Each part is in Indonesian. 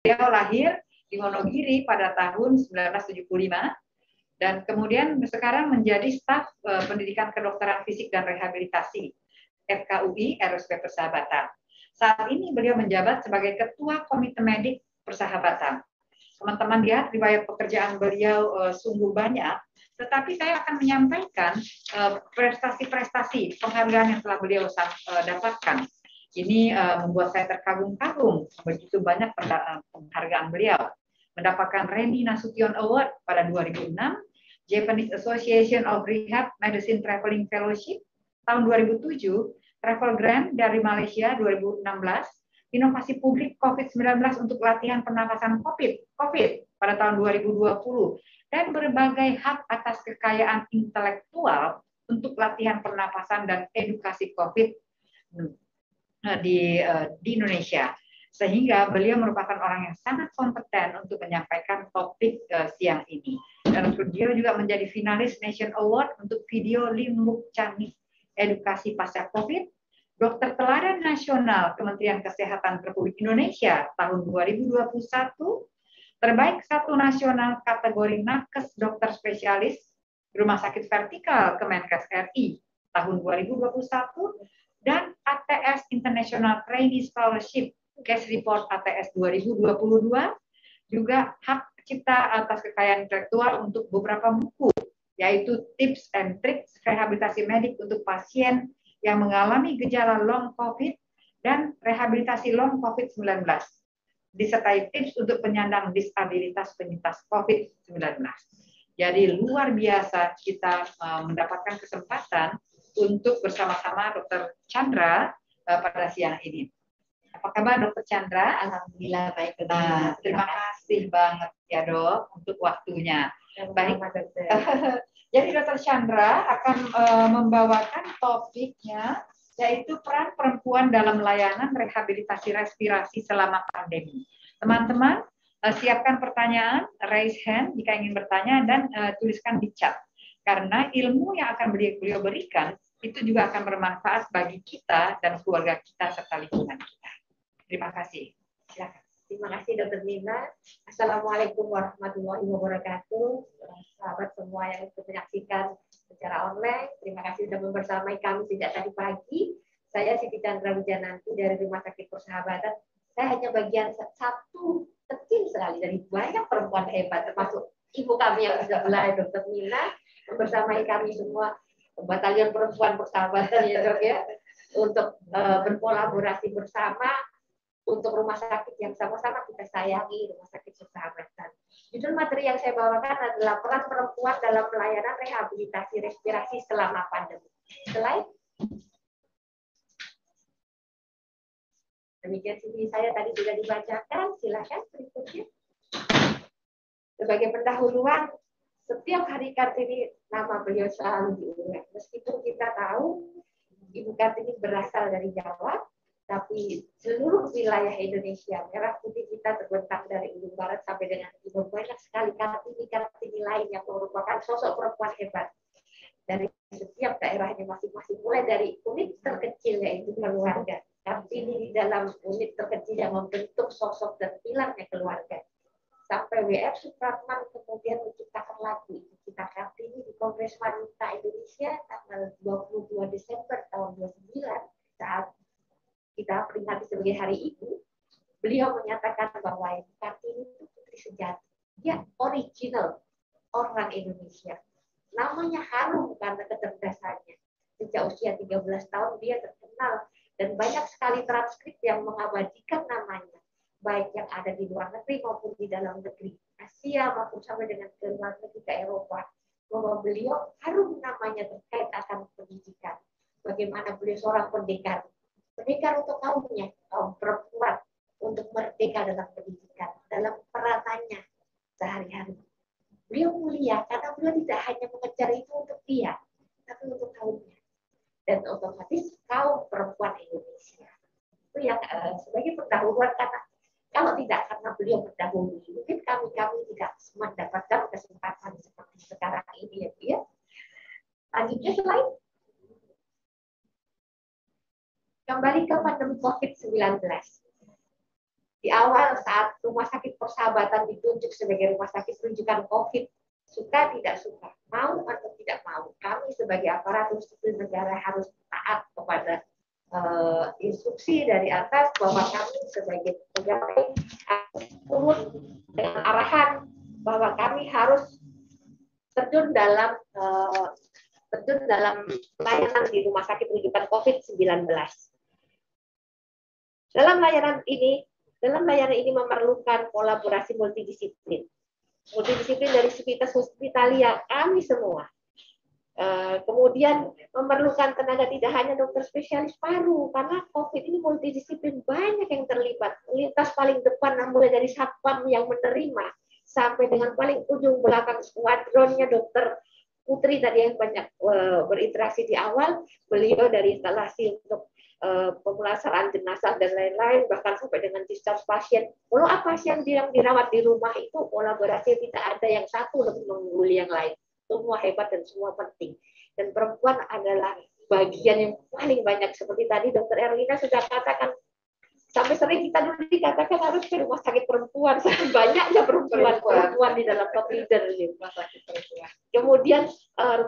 Beliau lahir di Wonogiri pada tahun 1975 dan kemudian sekarang menjadi staf pendidikan kedokteran fisik dan rehabilitasi FKUI RSUP Persahabatan. Saat ini beliau menjabat sebagai Ketua Komite Medik Persahabatan. Teman-teman lihat riwayat pekerjaan beliau sungguh banyak, tetapi saya akan menyampaikan prestasi-prestasi penghargaan yang telah beliau dapatkan. Ini membuat saya terkagum-kagum, begitu banyak penghargaan beliau. Mendapatkan Reni Nasution Award pada 2006, Japanese Association of Rehab Medicine Traveling Fellowship tahun 2007, Travel Grant dari Malaysia 2016, inovasi publik COVID-19 untuk latihan pernapasan COVID pada tahun 2020, dan berbagai hak atas kekayaan intelektual untuk latihan pernapasan dan edukasi COVID di Indonesia. Sehingga beliau merupakan orang yang sangat kompeten untuk menyampaikan topik siang ini. Dan beliau juga menjadi finalis Nation Award untuk video Limbuk Canggih Edukasi Pasca COVID, Dokter Teladan Nasional Kementerian Kesehatan Republik Indonesia tahun 2021, terbaik satu nasional kategori nakes dokter spesialis Rumah Sakit Vertikal Kemenkes RI tahun 2021, dan ATS International Trainee Scholarship Case Report ATS 2022, juga hak cipta atas kekayaan intelektual untuk beberapa buku, yaitu Tips and Tricks Rehabilitasi Medik untuk Pasien yang mengalami gejala long COVID dan rehabilitasi long COVID-19, disertai tips untuk penyandang disabilitas penyintas COVID-19. Jadi luar biasa kita mendapatkan kesempatan untuk bersama-sama Dr. Chandra pada siang ini. Apa kabar Dr. Chandra? Alhamdulillah baik. Terima kasih banget ya Dok untuk waktunya. Baik. Jadi Dr. Chandra akan membawakan topiknya, yaitu peran perempuan dalam layanan rehabilitasi respirasi selama pandemi. Teman-teman, siapkan pertanyaan, raise hand jika ingin bertanya, dan tuliskan di chat. Karena ilmu yang akan beliau berikan, itu juga akan bermanfaat bagi kita dan keluarga kita serta lingkungan kita. Terima kasih. Silakan. Terima kasih Dr. Nina. Assalamualaikum warahmatullahi wabarakatuh. Sahabat semua yang ikut menyaksikan secara online, terima kasih sudah membersamai kami sejak tadi pagi. Saya Siti Chandra Wijananti dari Rumah Sakit Persahabatan. Saya hanya bagian satu kecil sekali dari banyak perempuan hebat, termasuk ibu kami yang sudah belah Dr. Nina, membersamai kami semua batalion perempuan persahabatan ya Dok ya, untuk berkolaborasi bersama untuk rumah sakit yang sama-sama kita sayangi, Rumah Sakit Persahabatan. Judul materi yang saya bawakan adalah peran perempuan dalam pelayanan rehabilitasi respirasi selama pandemi. Slide. Demikian CV saya tadi sudah dibacakan, silakan berikutnya. Sebagai pendahuluan, setiap hari Kartini nama beliau selalu diulang. Meskipun kita tahu Ibu Kartini berasal dari Jawa, tapi seluruh wilayah Indonesia, merah putih kita terbentang dari ujung barat sampai dengan timur, banyak sekali Kartini lain yang merupakan sosok perempuan hebat dari setiap daerahnya masing-masing, mulai dari unit terkecil yaitu keluarga. Kartini di dalam unit terkecil yang membentuk sosok dan pilarnya keluarga. Sampai W.R. Supratman kemudian menciptakan lagu Kita Kartini di Kongres Wanita Indonesia tanggal 22 Desember tahun 29 saat kita peringati sebagai Hari Ibu. Beliau menyatakan bahwa Kartini itu putri sejati. Dia original orang Indonesia. Namanya harum karena kecerdasannya. Sejak usia 13 tahun dia terkenal dan banyak sekali transkrip yang mengabadikan namanya, baik yang ada di luar negeri maupun di dalam negeri, Asia maupun sampai dengan ke luar negeri ke Eropa, bahwa beliau harum namanya terkait akan pendidikan. Bagaimana beliau seorang pendekar untuk kaumnya, kaum perempuan, untuk merdeka dalam pendidikan, dalam peranannya sehari-hari. Beliau mulia karena beliau tidak hanya mengejar itu untuk dia, tapi untuk kaumnya. Dan otomatis kaum perempuan Indonesia. Itu yang sebagai pendahuluan, karena kalau tidak karena beliau berdahulu, mungkin kami tidak mendapatkan kesempatan seperti sekarang ini ya. Lanjutnya selain kembali ke pandemi COVID-19. Di awal saat Rumah Sakit Persahabatan ditunjuk sebagai rumah sakit rujukan COVID, suka tidak suka, mau atau tidak mau, kami sebagai aparatur sipil negara harus taat kepada instruksi dari atas bahwa kami sebagai pegawai harus turun dengan arahan bahwa kami harus terjun dalam layanan di rumah sakit rujukan COVID-19. Dalam layanan ini memerlukan kolaborasi multidisiplin dari sivitas hospitalia kami semua. Kemudian memerlukan tenaga tidak hanya dokter spesialis paru, karena COVID ini multidisiplin, banyak yang terlibat. Lintas paling depan, mulai dari satpam yang menerima, sampai dengan paling ujung belakang skuadronnya dokter Putri tadi yang banyak berinteraksi di awal, beliau dari instalasi untuk pemulasaran jenazah dan lain-lain, bahkan sampai dengan discharge pasien. Kalau pasien yang dirawat di rumah itu kolaborasi, tidak ada yang satu lebih mengungguli yang lain. Semua hebat dan semua penting. Dan perempuan adalah bagian yang paling banyak. Seperti tadi Dokter Erlina sudah katakan, sampai sering kita dulu dikatakan harus ke rumah sakit perempuan. Banyaknya perempuan di dalam top leader. Kemudian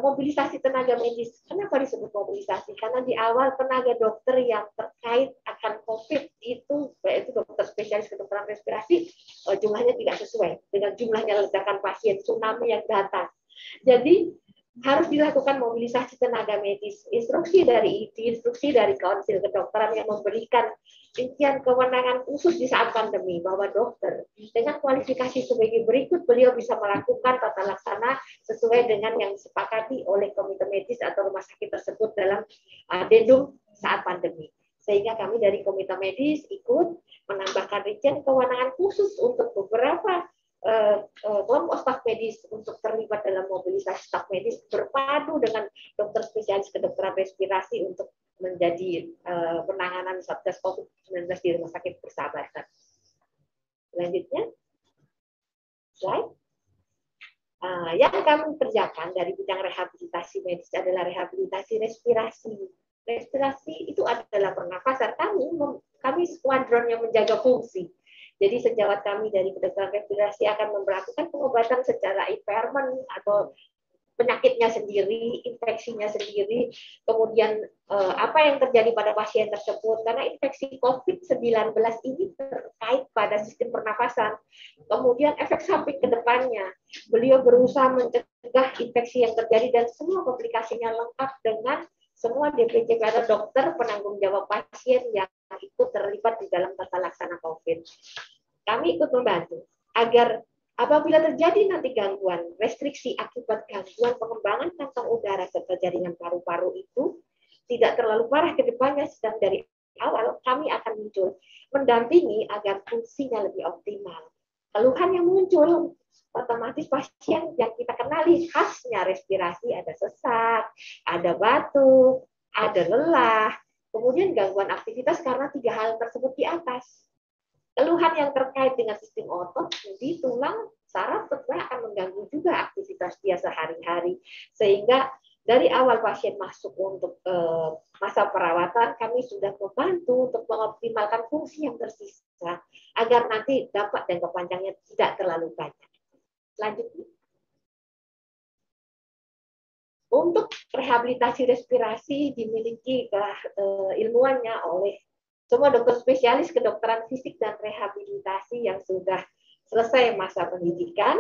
mobilisasi tenaga medis. Kenapa disebut mobilisasi? Karena di awal tenaga dokter yang terkait akan COVID itu, yaitu dokter spesialis kedokteran respirasi, jumlahnya tidak sesuai dengan jumlahnya ledakan pasien tsunami yang datang. Jadi harus dilakukan mobilisasi tenaga medis. Instruksi dari Kaunsil Kedokteran yang memberikan rincian kewenangan khusus di saat pandemi, bahwa dokter dengan kualifikasi sebagai berikut, beliau bisa melakukan tata laksana sesuai dengan yang disepakati oleh komite medis atau rumah sakit tersebut dalam adendum saat pandemi. Sehingga kami dari komite medis ikut menambahkan rincian kewenangan khusus untuk beberapa kelompok staf medis untuk terlibat dalam mobilisasi staf medis, berpadu dengan dokter spesialis kedokteran respirasi untuk menjadi penanganan Satgas COVID-19 di Rumah Sakit Persahabatan. Selanjutnya, slide. Yang kami kerjakan dari bidang rehabilitasi medis adalah rehabilitasi respirasi. Respirasi itu adalah pernafasan. Kami skuadron yang menjaga fungsi. Jadi sejawat kami dari kedokteran respirasi akan memperlakukan pengobatan secara impairment atau penyakitnya sendiri, infeksinya sendiri, kemudian apa yang terjadi pada pasien tersebut, karena infeksi COVID-19 ini terkait pada sistem pernafasan, kemudian efek samping ke depannya. Beliau berusaha mencegah infeksi yang terjadi dan semua komplikasinya lengkap dengan semua DPC atau dokter penanggung jawab pasien yang ikut terlibat di dalam tata laksana COVID. Kami ikut membantu agar apabila terjadi nanti gangguan, restriksi akibat gangguan pengembangan kantong udara serta jaringan paru-paru itu tidak terlalu parah ke depannya, sedang dari awal kami akan muncul mendampingi agar fungsinya lebih optimal. Keluhan yang muncul otomatis pasien yang kita kenali khasnya respirasi, ada sesak, ada batuk, ada lelah, kemudian gangguan aktivitas karena 3 hal tersebut di atas. Keluhan yang terkait dengan sistem otot, sendi, tulang, saraf tentunya akan mengganggu juga aktivitas dia sehari-hari. Sehingga dari awal pasien masuk untuk masa perawatan, kami sudah membantu untuk mengoptimalkan fungsi yang tersisa agar nanti dampak dan kepanjangnya tidak terlalu banyak. Selanjutnya, untuk rehabilitasi respirasi dimiliki ilmuannya oleh semua dokter spesialis kedokteran fisik dan rehabilitasi yang sudah selesai masa pendidikan.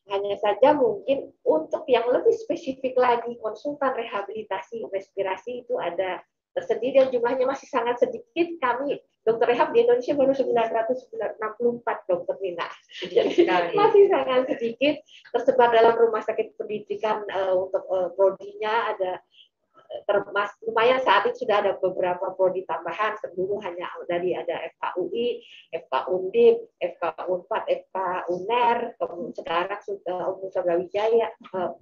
Hanya saja mungkin untuk yang lebih spesifik lagi, konsultan rehabilitasi respirasi itu ada tersedia dan jumlahnya masih sangat sedikit. Kami dokter rehab di Indonesia baru 964 dokter Nina. Jadi masih sangat sedikit, tersebar dalam rumah sakit pendidikan untuk prodinya ada lumayan. Saat ini sudah ada beberapa prodi tambahan, dulu hanya dari ada FKUI, FKUNDIP, FKU4, FKUNER, kemudian sekarang sudah Universitas Brawijaya,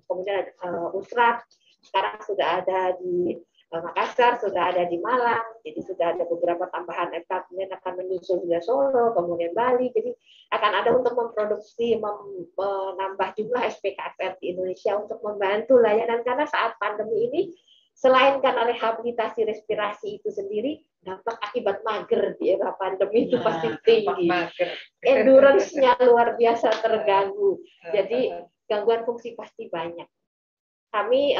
kemudian USRAT, sekarang sudah ada di Makassar, sudah ada di Malang, jadi sudah ada beberapa tambahan FK, kemudian akan menyusul juga Solo, kemudian Bali, jadi akan ada untuk memproduksi, menambah jumlah SPKFR di Indonesia untuk membantu layanan, karena saat pandemi ini Selain karena rehabilitasi respirasi itu sendiri, dampak akibat mager di era pandemi itu pasti tinggi. Endurance-nya luar biasa terganggu. Jadi gangguan fungsi pasti banyak. Kami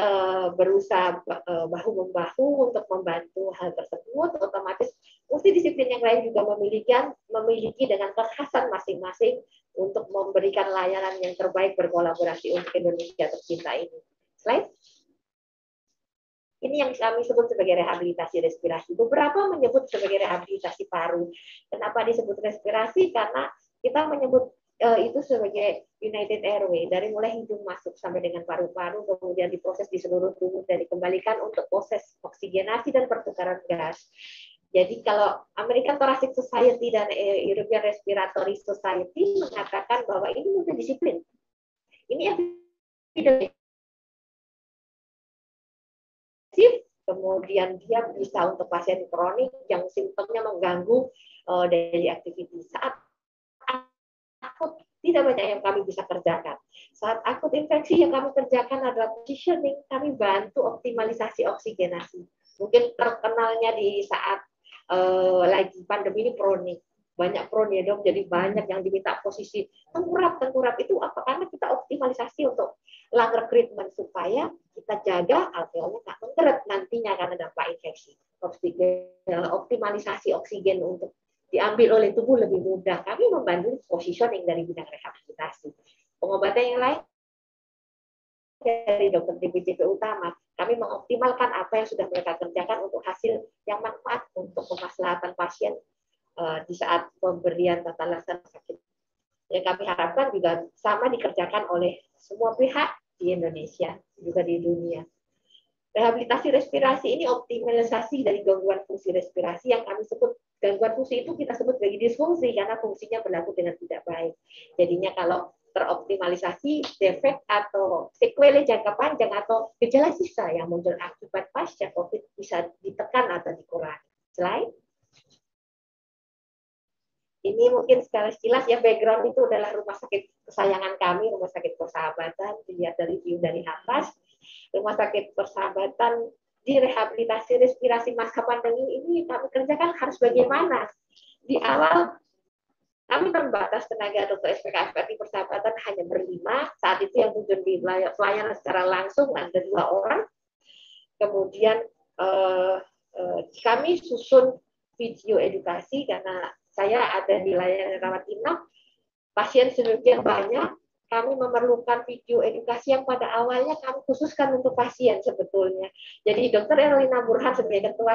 berusaha bahu-membahu untuk membantu hal tersebut. Otomatis multidisiplin yang lain juga memiliki dengan kekhasan masing-masing untuk memberikan layanan yang terbaik berkolaborasi untuk Indonesia tercinta ini. Slide. Ini yang kami sebut sebagai rehabilitasi respirasi. Beberapa menyebut sebagai rehabilitasi paru. Kenapa disebut respirasi? Karena kita menyebut itu sebagai United Airway, dari mulai hidung masuk sampai dengan paru-paru, kemudian diproses di seluruh tubuh dan dikembalikan untuk proses oksigenasi dan pertukaran gas. Jadi kalau American Thoracic Society dan European Respiratory Society mengatakan bahwa ini multidisiplin. Ini epidemi. Kemudian dia bisa untuk pasien kronik yang simptomnya mengganggu daily activity. Saat akut tidak banyak yang kami bisa kerjakan. Saat akut infeksi yang kami kerjakan adalah positioning, kami bantu optimalisasi oksigenasi. Mungkin terkenalnya di saat lagi pandemi ini pronik. Banyak prone ya dok, jadi banyak yang diminta posisi tengkurap itu apa? Karena kita optimalisasi untuk lung recruitment supaya kita jaga alveolnya nggak mengkeret nantinya karena dampak infeksi. Optimalisasi oksigen untuk diambil oleh tubuh lebih mudah. Kami membantu positioning dari bidang rehabilitasi. Pengobatan yang lain dari dokter DPJP utama, kami mengoptimalkan apa yang sudah mereka kerjakan untuk hasil yang manfaat untuk kemaslahatan pasien di saat pemberian tata laksana sakit. Yang kami harapkan juga sama dikerjakan oleh semua pihak di Indonesia, juga di dunia. Rehabilitasi respirasi ini optimalisasi dari gangguan fungsi respirasi yang kami sebut gangguan fungsi itu kita sebut sebagai disfungsi karena fungsinya berlaku dengan tidak baik. Jadinya kalau teroptimalisasi, defek atau sequelae jangka panjang atau gejala sisa yang muncul akibat pasca COVID bisa ditekan atau dikurangi. Slide. Ini mungkin secara sekilas ya, background itu adalah rumah sakit kesayangan kami, Rumah Sakit Persahabatan, dilihat dari view dari atas. Rumah Sakit Persahabatan di rehabilitasi respirasi masa pandemi ini kami kerjakan harus bagaimana? Di awal kami terbatas tenaga dokter SPKFPI Persahabatan hanya berlima, saat itu yang terjun di pelayanan secara langsung ada 2 orang. Kemudian kami susun video edukasi karena saya ada di layanan rawat inap, pasien sedemikian banyak, kami memerlukan video edukasi yang pada awalnya kami khususkan untuk pasien sebetulnya. Jadi Dr. Erlina Burhan sebagai ketua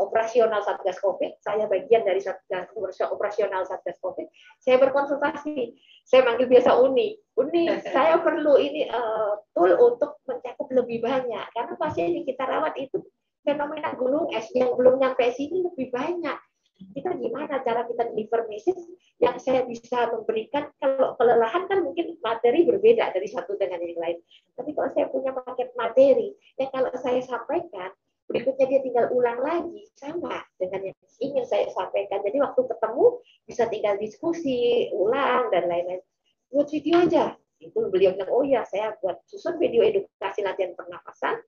operasional Satgas COVID, saya bagian dari Satgas operasional Satgas COVID, saya berkonsultasi, saya manggil biasa Uni, saya perlu ini tool untuk mencakup lebih banyak, karena pasien yang kita rawat itu fenomena gunung es yang belum nyampe sini lebih banyak. Kita gimana cara kita deliver message yang saya bisa memberikan. Kalau kelelahan kan mungkin materi berbeda dari satu dengan yang lain. Tapi kalau saya punya paket materi, yang kalau saya sampaikan, berikutnya dia tinggal ulang lagi, sama dengan yang ingin saya sampaikan. Jadi waktu ketemu, bisa tinggal diskusi, ulang, dan lain-lain. Buat video aja. Itu beliau bilang, oh ya, saya buat susun video edukasi latihan pernapasan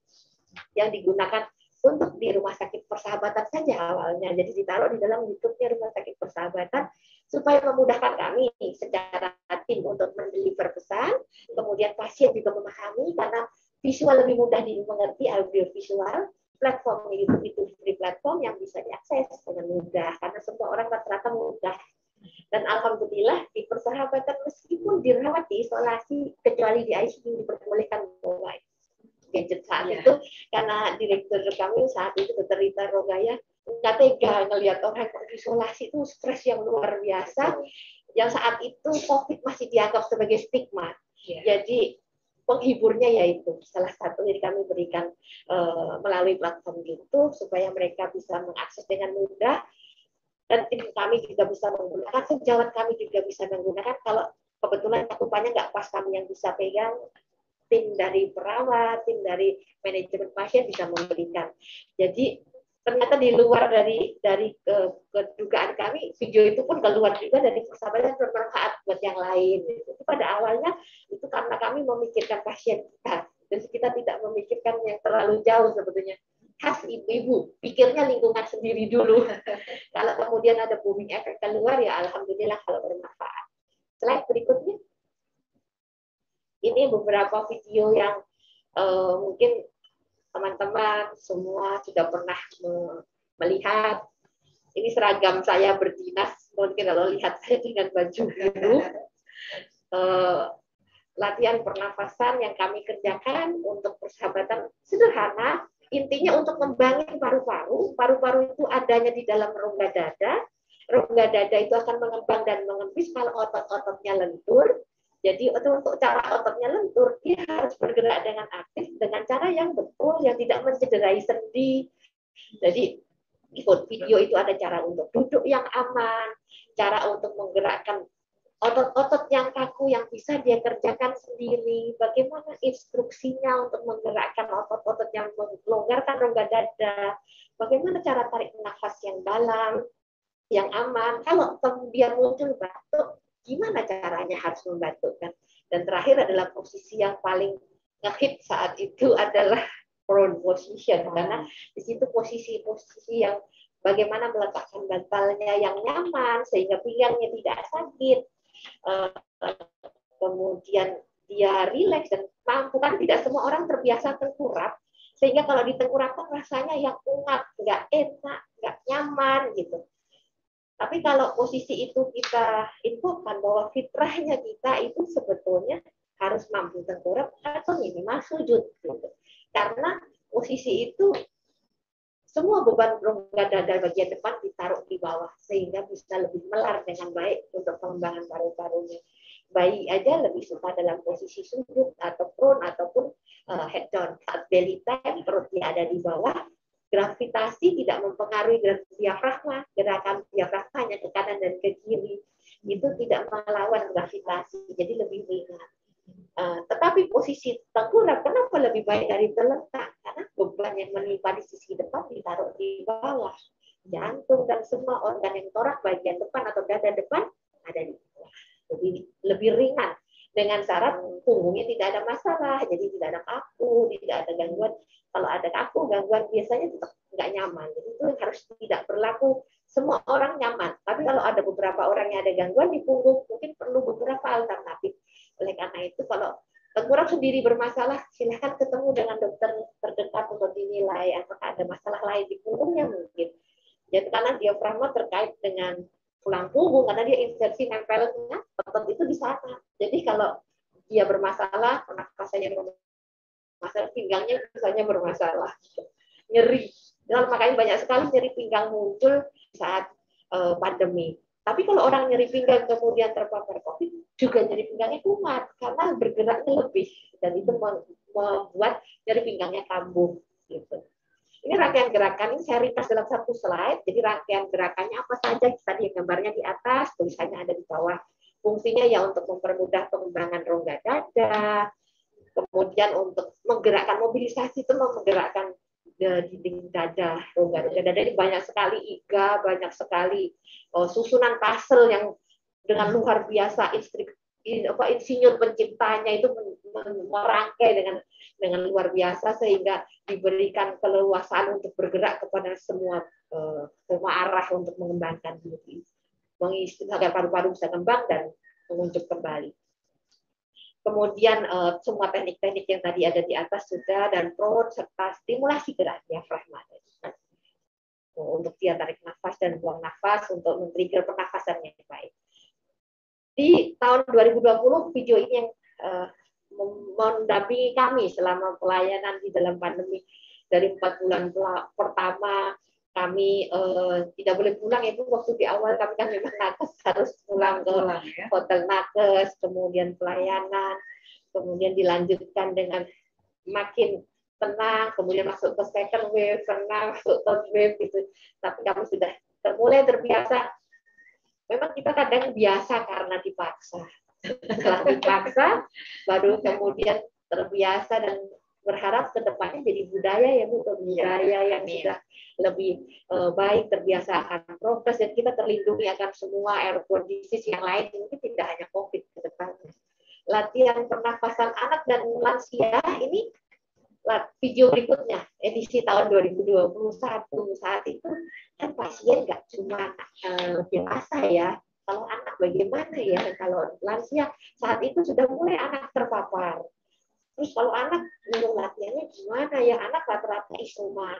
yang digunakan untuk di Rumah Sakit Persahabatan saja awalnya. Jadi ditaruh di dalam YouTube-nya Rumah Sakit Persahabatan supaya memudahkan kami secara tim untuk mendeliver pesan, kemudian pasien juga memahami karena visual lebih mudah dimengerti, audio visual. Platform YouTube itu free platform yang bisa diakses dengan mudah karena semua orang rata-rata mudah. Dan alhamdulillah di Persahabatan meskipun dirawat di isolasi kecuali di ICU diperbolehkan bawa gadget saat itu karena direktur kami saat itu Dr. Rita Rogaya nggak tega ngelihat orang isolasi itu stres yang luar biasa yang saat itu COVID masih dianggap sebagai stigma. Jadi penghiburnya yaitu salah satu yang kami berikan melalui platform YouTube supaya mereka bisa mengakses dengan mudah dan tim kami juga bisa menggunakan, sejawat kami juga bisa menggunakan. Kalau kebetulan cakupannya nggak pas kami yang bisa pegang, tim dari perawat, tim dari manajemen pasien bisa memberikan. Jadi ternyata di luar dari kedugaan kami, video itu pun keluar juga dari Persahabatan bermanfaat buat yang lain. Itu pada awalnya itu karena kami memikirkan pasien kita. Dan kita tidak memikirkan yang terlalu jauh sebetulnya. Khas ibu-ibu, pikirnya lingkungan sendiri dulu. Kalau kemudian ada booming efek keluar, ya alhamdulillah kalau bermanfaat. Slide berikutnya. Ini beberapa video yang mungkin teman-teman semua sudah pernah melihat. Ini seragam saya berdinas, mungkin kalau lihat saya dengan baju biru. Latihan pernafasan yang kami kerjakan untuk persahabatan sederhana, intinya untuk membangun paru-paru. Paru-paru itu adanya di dalam rongga dada. Rongga dada itu akan mengembang dan mengembis kalau otot-ototnya lentur. Jadi untuk cara ototnya lentur, dia harus bergerak dengan aktif, dengan cara yang betul, yang tidak mencederai sendi. Jadi ikut video itu ada cara untuk duduk yang aman, cara untuk menggerakkan otot-otot yang kaku yang bisa dia kerjakan sendiri, bagaimana instruksinya untuk menggerakkan otot-otot yang melonggarkan rongga dada, bagaimana cara tarik nafas yang dalam, yang aman. Kalau kemudian muncul batuk, gimana caranya harus membatukkan. Dan terakhir adalah posisi yang paling ngehit saat itu adalah prone position, karena di situ posisi yang bagaimana meletakkan bantalnya yang nyaman sehingga pinggangnya tidak sakit, kemudian dia rileks dan mampu. Kan tidak semua orang terbiasa tengkurap, sehingga kalau ditengkurapkan rasanya yang ungap, nggak enak, nggak nyaman gitu. Tapi kalau posisi itu kita infokan bahwa fitrahnya kita itu sebetulnya harus mampu tengkurap atau minimal sujud gitu. Karena posisi itu semua beban rongga dada bagian depan ditaruh di bawah sehingga bisa lebih melar dengan baik untuk pengembangan paru-parunya. Bayi aja lebih suka dalam posisi sujud atau prone ataupun head down. Saat belly time perutnya ada di bawah, gravitasi tidak mempengaruhi diafragma, gerakan diafragma hanya ke kanan dan ke kiri. Itu tidak melawan gravitasi, jadi lebih ringan. Tetapi posisi tengkurap kenapa lebih baik dari terletak? Karena beban yang menimpa di sisi depan ditaruh di bawah. Jantung dan semua organ yang torak bagian depan atau dada depan ada di bawah. Jadi lebih ringan. Dengan syarat punggungnya tidak ada masalah, jadi tidak ada kaku, tidak ada gangguan. Kalau ada kaku, gangguan biasanya tetap nggak nyaman. Jadi itu harus tidak berlaku semua orang nyaman. Tapi kalau ada beberapa orang yang ada gangguan di punggung, mungkin perlu beberapa alternatif. Oleh karena itu, kalau tengkurap sendiri bermasalah, silahkan ketemu dengan dokter terdekat untuk dinilai apakah ada masalah lain di punggungnya mungkin. Jadi karena diafragma terkait dengan tulang punggung, karena dia insersi nempelnya, otot itu di sana. Jadi kalau dia bermasalah, pernafasannya bermasalah, pinggangnya misalnya bermasalah, nyeri. Dan makanya banyak sekali nyeri pinggang muncul saat pandemi. Tapi kalau orang nyeri pinggang kemudian terpapar COVID, juga nyeri pinggangnya kumat karena bergeraknya lebih, dan itu membuat nyeri pinggangnya kambuh. Gitu. Ini rangkaian gerakan, ini saya ringkas dalam satu slide. Jadi rangkaian gerakannya apa saja? Tadi gambarnya di atas, tulisannya ada di bawah. Fungsinya ya untuk mempermudah pengembangan rongga dada, kemudian untuk menggerakkan mobilisasi, itu menggerakkan dinding dada, rongga dada ini banyak sekali iga, banyak sekali susunan puzzle yang dengan luar biasa insinyur penciptanya itu merangkai dengan luar biasa sehingga diberikan keleluasaan untuk bergerak kepada semua arah untuk mengembangkan diri, mengisi agar paru-paru bisa kembang dan menguncup kembali. Kemudian semua teknik-teknik yang tadi ada di atas sudah, dan prone serta stimulasi gerak diafragma untuk dia tarik nafas dan buang nafas untuk men-trigger pernafasannya yang baik. Di tahun 2020 video ini yang mendampingi kami selama pelayanan di dalam pandemi. Dari 4 bulan pertama kami tidak boleh pulang, itu waktu di awal kami kan memang nakes harus pulang ke hotel nakes, kemudian pelayanan, kemudian dilanjutkan dengan makin tenang, kemudian masuk ke second wave, tenang, masuk third wave gitu. Tapi kami sudah mulai terbiasa. Memang kita kadang biasa karena dipaksa. Setelah dipaksa, baru kemudian terbiasa dan berharap ke depannya jadi budaya ya Bu, budaya yang sudah lebih baik, terbiasa akan prokes, dan kita terlindungi akan semua airborne disease yang lain, mungkin tidak hanya COVID ke depannya. Latihan pernafasan anak dan lansia ini video berikutnya, edisi tahun 2021 saat itu kan pasien nggak cuma dewasa ya. Kalau anak bagaimana ya? Kalau lansia saat itu sudah mulai anak terpapar. Terus kalau anak minum latihannya gimana ya? Anak rata-rata isoman.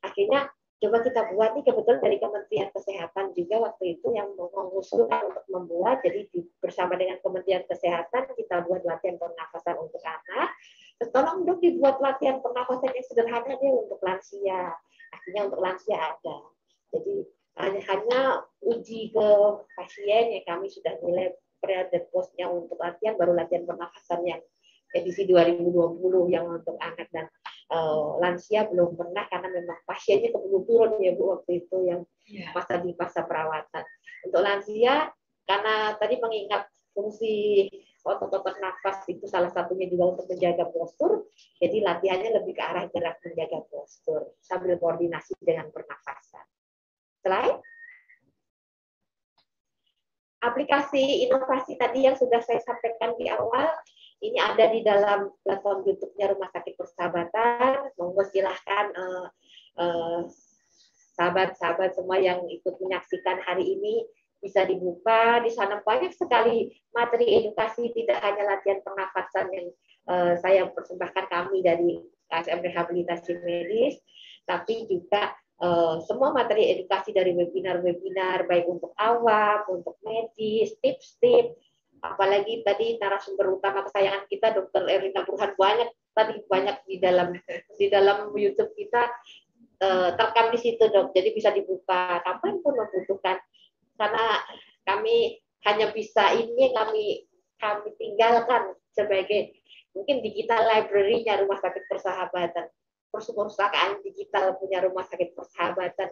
Akhirnya coba kita buat nih, kebetulan dari Kementerian Kesehatan juga waktu itu yang mengusulkan untuk membuat, jadi bersama dengan Kementerian Kesehatan kita buat latihan pernafasan untuk anak. Terus tolong dong dibuat latihan pernafasan yang sederhana deh untuk lansia. Akhirnya untuk lansia ada. Jadi hanya uji ke pasien yang kami sudah mulai pre dan postnya untuk latihan, baru latihan pernafasan yang edisi 2020 yang untuk anak dan lansia belum pernah karena memang pasiennya keburu turun ya Bu waktu itu yang di masa perawatan. Untuk lansia karena tadi mengingat fungsi otot-otot nafas itu salah satunya juga untuk menjaga postur, jadi latihannya lebih ke arah gerak menjaga postur sambil koordinasi dengan pernafasan. Selain aplikasi inovasi tadi yang sudah saya sampaikan di awal, ini ada di dalam platform YouTube-nya Rumah Sakit Persahabatan. Monggo silahkan sahabat-sahabat semua yang ikut menyaksikan hari ini bisa dibuka. Di sana banyak sekali materi edukasi, tidak hanya latihan pernafasan yang saya persembahkan kami dari KSM Rehabilitasi Medis, tapi juga semua materi edukasi dari webinar-webinar, baik untuk awam, untuk medis, tips-tips, apalagi tadi narasumber utama kesayangan kita Dr. Erlina Burhan banyak di dalam YouTube kita terekam di situ Dok, jadi bisa dibuka kapanpun membutuhkan, karena kami hanya bisa ini kami tinggalkan sebagai mungkin digital library-nya Rumah Sakit Persahabatan, perpustakaan digital punya Rumah Sakit Persahabatan.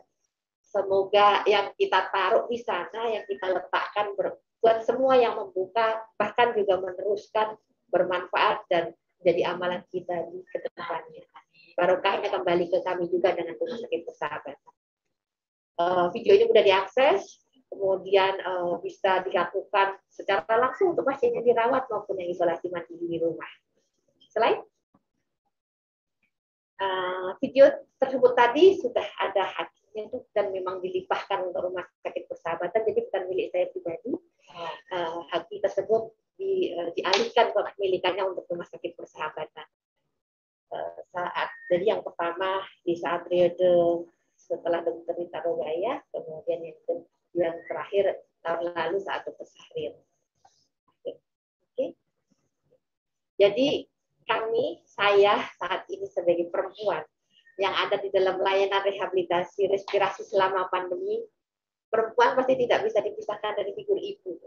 Semoga yang kita taruh di sana, yang kita letakkan buat semua yang membuka, bahkan juga meneruskan, bermanfaat dan jadi amalan kita di kedepannya. Barokahnya kembali ke kami juga dengan Rumah Sakit Persahabatan. Video ini mudah diakses, kemudian bisa dilakukan secara langsung untuk pasien yang dirawat maupun yang isolasi mandiri di rumah. Selain video tersebut tadi sudah ada haknya dan memang dilimpahkan untuk Rumah Sakit Persahabatan, jadi bukan milik saya pribadi. Haki tersebut dialihkan ke kepemilikannya untuk Rumah Sakit Persahabatan. Jadi yang pertama di saat periode setelah Dr. Rita Rogaya, kemudian yang terakhir tahun lalu saat Dr. Syahrir. Oke. Jadi saya saat ini sebagai perempuan yang ada di dalam layanan rehabilitasi respirasi selama pandemi, perempuan pasti tidak bisa dipisahkan dari figur ibu.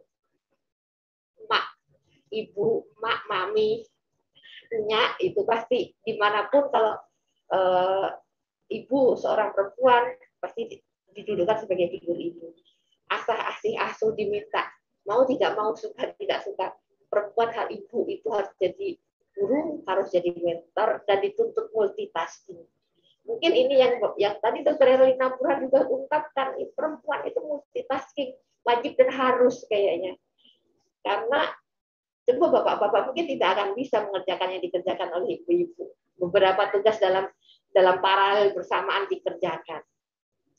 Ibu, mak, mami, nyak, itu pasti dimanapun kalau ibu seorang perempuan pasti didudukan sebagai figur ibu. Asih asuh diminta, mau tidak mau, suka tidak suka, perempuan hal ibu itu harus jadi guru, harus jadi mentor, dan dituntut multitasking. Mungkin ini yang tadi Dr. Erlina Burhan juga ungkapkan, perempuan itu multitasking, wajib dan harus kayaknya. Karena coba bapak-bapak mungkin tidak akan bisa mengerjakan yang dikerjakan oleh ibu-ibu. Beberapa tugas dalam paralel bersamaan dikerjakan.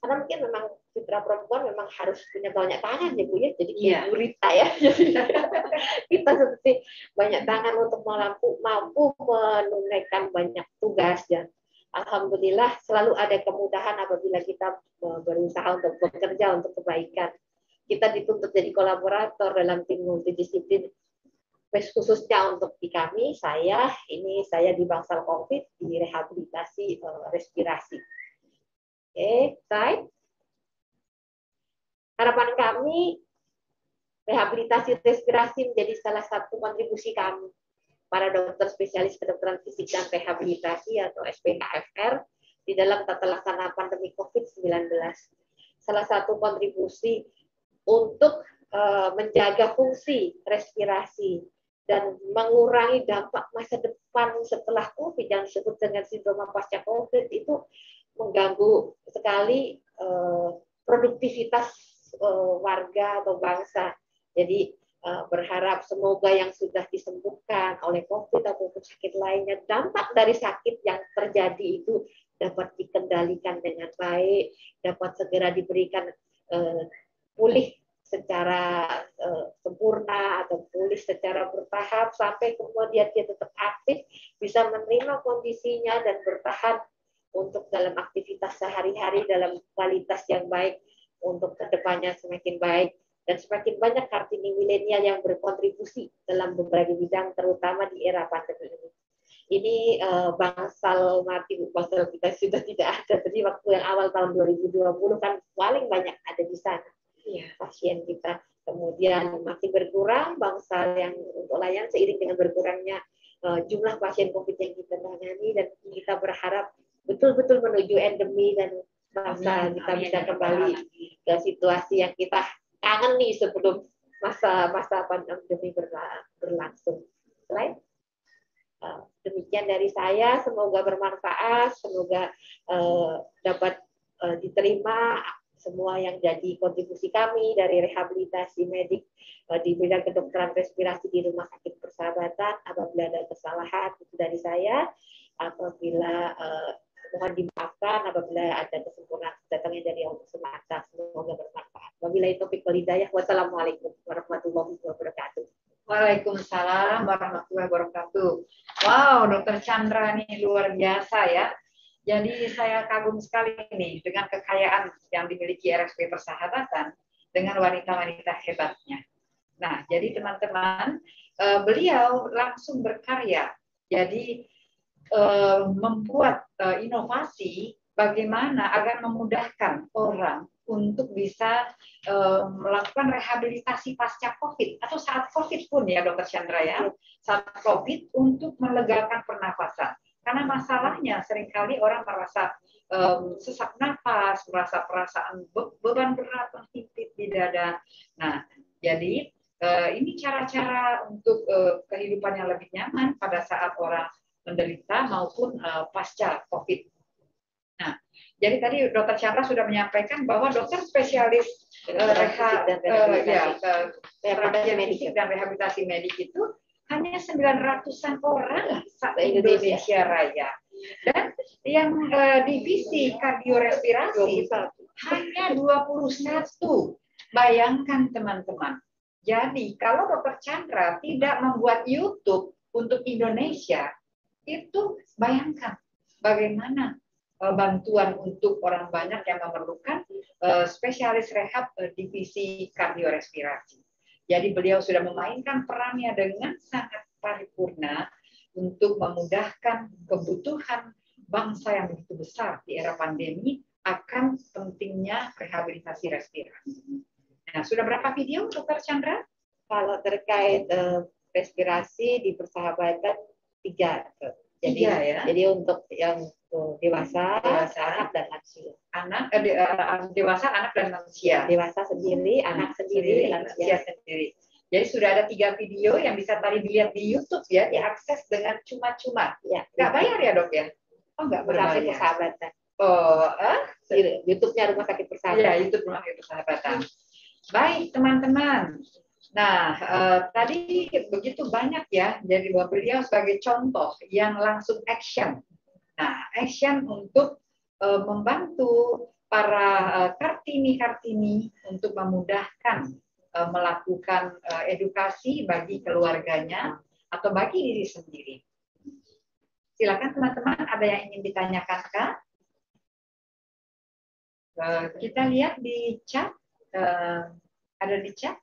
Karena mungkin memang fitra perempuan memang harus punya banyak tangan ya Bu ya, jadi kayak gurita ya. Kita seperti banyak tangan untuk mampu menunaikan banyak tugas, dan alhamdulillah selalu ada kemudahan apabila kita berusaha untuk bekerja untuk kebaikan. Kita dituntut jadi kolaborator dalam tim multidisiplin, khususnya untuk di kami, saya di Bangsal COVID di rehabilitasi respirasi. Oke, baik. Harapan kami, rehabilitasi respirasi menjadi salah satu kontribusi kami, para dokter spesialis kedokteran fisik dan rehabilitasi atau SPKFR, di dalam tata laksana pandemi COVID-19. Salah satu kontribusi untuk menjaga fungsi respirasi dan mengurangi dampak masa depan setelah COVID yang disebut dengan sindroma pasca COVID, itu mengganggu sekali produktivitas warga atau bangsa. Jadi berharap semoga yang sudah disembuhkan oleh COVID atau sakit lainnya, dampak dari sakit yang terjadi itu dapat dikendalikan dengan baik, dapat segera diberikan pulih secara sempurna atau pulih secara bertahap sampai kemudian dia tetap aktif, bisa menerima kondisinya dan bertahan untuk dalam aktivitas sehari-hari dalam kualitas yang baik untuk kedepannya semakin baik. Dan semakin banyak Kartini milenial yang berkontribusi dalam berbagai bidang, terutama di era pandemi ini. Ini bangsal kita sudah tidak ada. Jadi waktu yang awal tahun 2020 kan paling banyak ada di sana pasien kita. Kemudian makin berkurang bangsal yang untuk layan seiring dengan berkurangnya jumlah pasien COVID yang kita tangani, dan kita berharap betul-betul menuju endemi dan masa kita bisa kembali ke situasi yang kita kangen nih sebelum masa pandemi berlangsung. Selain demikian dari saya, semoga bermanfaat, semoga dapat diterima semua yang jadi kontribusi kami dari rehabilitasi medik di bidang kedokteran respirasi di Rumah Sakit Persahabatan. Apabila ada kesalahan itu dari saya, apabila mohon dimaafkan apabila ada kesempurnaan datangnya dari Allah semata. Semoga bermanfaat. Wabillahi taufiq wal hidayah. Wassalamualaikum warahmatullahi wabarakatuh. Waalaikumsalam warahmatullahi wabarakatuh. Wow, Dokter Chandra nih luar biasa ya. Jadi saya kagum sekali nih dengan kekayaan yang dimiliki RSP Persahabatan dengan wanita-wanita hebatnya. Nah, jadi teman-teman, beliau langsung berkarya. Jadi membuat inovasi bagaimana agar memudahkan orang untuk bisa melakukan rehabilitasi pasca COVID atau saat COVID pun ya Dokter Chandra ya, saat COVID untuk melegakan pernafasan. Karena masalahnya seringkali orang merasa sesak nafas, merasa perasaan beban berat menghipit di dada. Nah, jadi ini cara-cara untuk kehidupan yang lebih nyaman pada saat orang menderita maupun pasca COVID. Nah, jadi tadi Dokter Chandra sudah menyampaikan bahwa dokter spesialis rehabilitasi dan rehabilitasi medik itu hanya 900-an orang se-Indonesia Raya. Dan yang divisi kardiorespirasi hanya 21. Bayangkan teman-teman. Jadi kalau Dokter Chandra tidak membuat YouTube untuk Indonesia, itu bayangkan bagaimana bantuan untuk orang banyak yang memerlukan spesialis rehab divisi kardiorespirasi. Jadi beliau sudah memainkan perannya dengan sangat paripurna untuk memudahkan kebutuhan bangsa yang begitu besar di era pandemi akan pentingnya rehabilitasi respirasi. Nah, sudah berapa video, Dokter Chandra? Kalau terkait respirasi di Persahabatan 3. Jadi untuk yang dewasa, anak dan lansia. Dewasa, anak dan lansia. Dewasa sendiri, anak sendiri, lansia sendiri. Jadi sudah ada 3 video yang bisa tadi dilihat di YouTube ya, diakses dengan cuma-cuma. Ya, nggak bayar ya dok ya? Oh nggak berbayar. Persahabatan. Oh, YouTube-nya Rumah Sakit Persahabatan. Ya, YouTube Rumah Sakit Persahabatan. Baik teman-teman. Nah, tadi begitu banyak ya, jadi beliau sebagai contoh yang langsung action. Nah, action untuk membantu para Kartini-Kartini untuk memudahkan melakukan edukasi bagi keluarganya atau bagi diri sendiri. Silakan teman-teman, ada yang ingin ditanyakan Kak? Kita lihat di chat, ada di chat?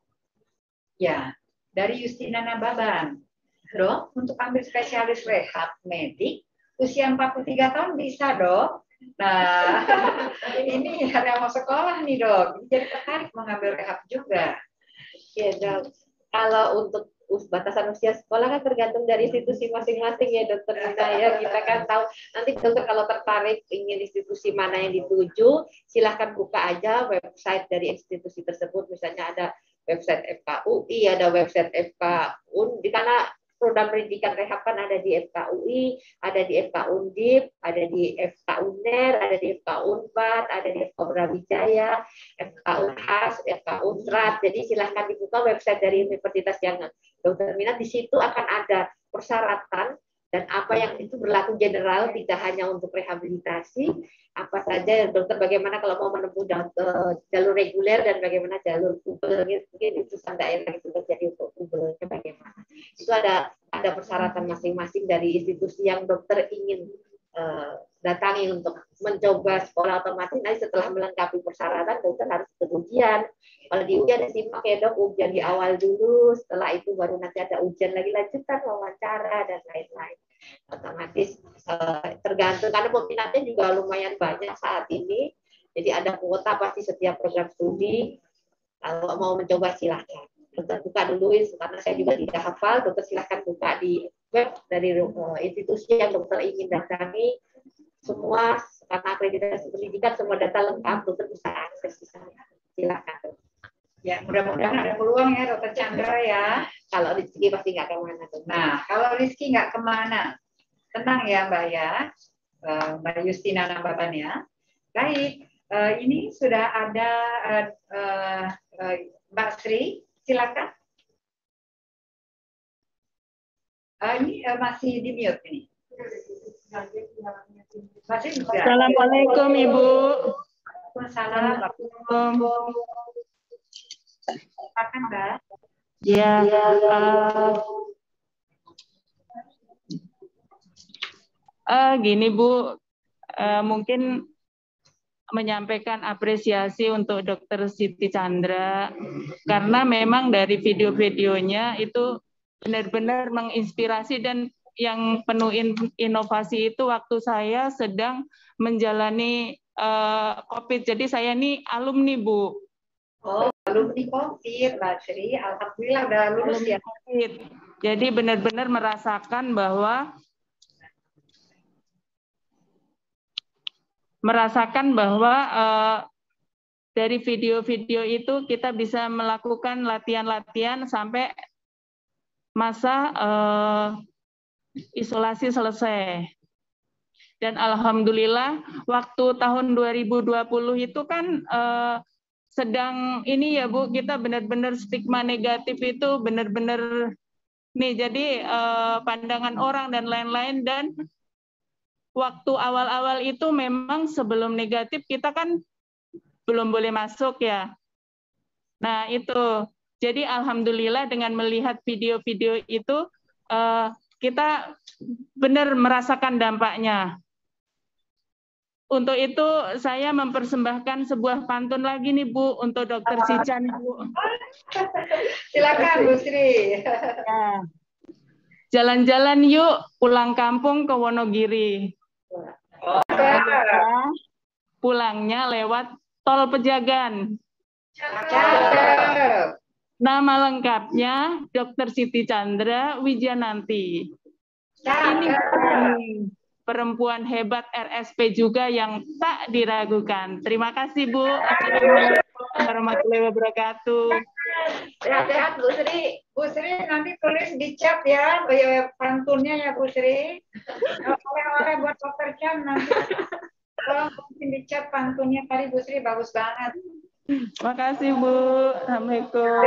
Ya, dari Justina Nababan. Dok, untuk ambil spesialis rehab medik, usia 43 tahun bisa dok? Nah, ini ada yang mau sekolah nih dok, jadi tertarik mengambil rehab juga. Ya dok, kalau untuk batasan usia sekolah kan tergantung dari institusi masing-masing ya dokter Nina ya. Kita kan tahu nanti dokter kalau tertarik ingin institusi mana yang dituju, silahkan buka aja website dari institusi tersebut. Misalnya ada website FKUI, ada website FKUN, di sana program pendidikan rehab kan ada di FKUI, ada di FK Undip, ada di FK UNER, ada di FK Unpad, ada di FK Brawijaya, FK Unhas, FK Untrat. Jadi silahkan dibuka website dari universitas yang dokter minat. Di situ akan ada persyaratan dan apa yang itu berlaku general, tidak hanya untuk rehabilitasi, apa saja dokter, bagaimana kalau mau menempuh jalur reguler dan bagaimana jalur kubel, mungkin itu daerah itu terjadi untuk kubelnya bagaimana. Itu ada persyaratan masing-masing dari institusi yang dokter ingin datangi untuk mencoba sekolah otomatis. Nanti setelah melengkapi persyaratan, dokter harus ikut ujian. Kalau di ujian disimak ya dok, ujian di awal dulu, setelah itu baru nanti ada ujian lagi lanjutan, wawancara dan lain-lain. Otomatis tergantung, karena peminatnya juga lumayan banyak saat ini, jadi ada kuota pasti setiap program studi. Kalau mau mencoba silahkan, dokter buka dulu, karena saya juga tidak hafal, dokter silahkan buka di web dari institusi yang dokter ingin datangi, semua karena akreditasi pendidikan semua data lengkap, dokter bisa akses di sana. Silakan. Ya, mudah-mudahan ada peluang ya Dokter Chandra ya. Kalau Rizky pasti nggak kemana. Nah, kalau Rizky nggak kemana, tenang ya Mbak ya, Mbak Justina Nambatannya. Baik, ini sudah ada Mbak Sri, silakan. Ini masih di mute ini. Masih juga. Assalamualaikum Ibu. Waalaikumsalam. Silakan Mbak. Ya, gini Bu, mungkin menyampaikan apresiasi untuk Dokter Siti Chandra, karena memang dari video-videonya itu benar-benar menginspirasi, dan yang penuh inovasi itu waktu saya sedang menjalani COVID. Jadi saya ini alumni Bu. Oh, alumni COVID, Mbak Sri. Alhamdulillah udah lulus ya. COVID. Jadi benar-benar merasakan bahwa dari video-video itu kita bisa melakukan latihan-latihan sampai masa isolasi selesai. Dan alhamdulillah waktu tahun 2020 itu kan sedang ini ya Bu, kita benar-benar stigma negatif itu benar-benar nih, jadi pandangan orang dan lain-lain. Dan waktu awal-awal itu memang sebelum negatif kita kan belum boleh masuk ya. Nah itu, jadi alhamdulillah dengan melihat video-video itu kita benar merasakan dampaknya. Untuk itu saya mempersembahkan sebuah pantun lagi nih Bu untuk Dokter Sican Bu. Silakan Bu Sri. Ya. Jalan-jalan yuk pulang kampung ke Wonogiri. Pulangnya lewat Tol Pejagan. Nama lengkapnya Dokter Siti Chandra Wijananti. Ini perempuan hebat RSP juga yang tak diragukan. Terima kasih Bu. Assalamualaikum warahmatullahi wabarakatuh. Sehat-sehat Bu Sri. Bu Sri nanti tulis di chat ya pantunnya ya Bu Sri. Oleh-oleh buat Dokter Chan nanti. Tolong mungkin di chat pantunnya tadi Bu Sri, bagus banget. Makasih Bu. Assalamualaikum.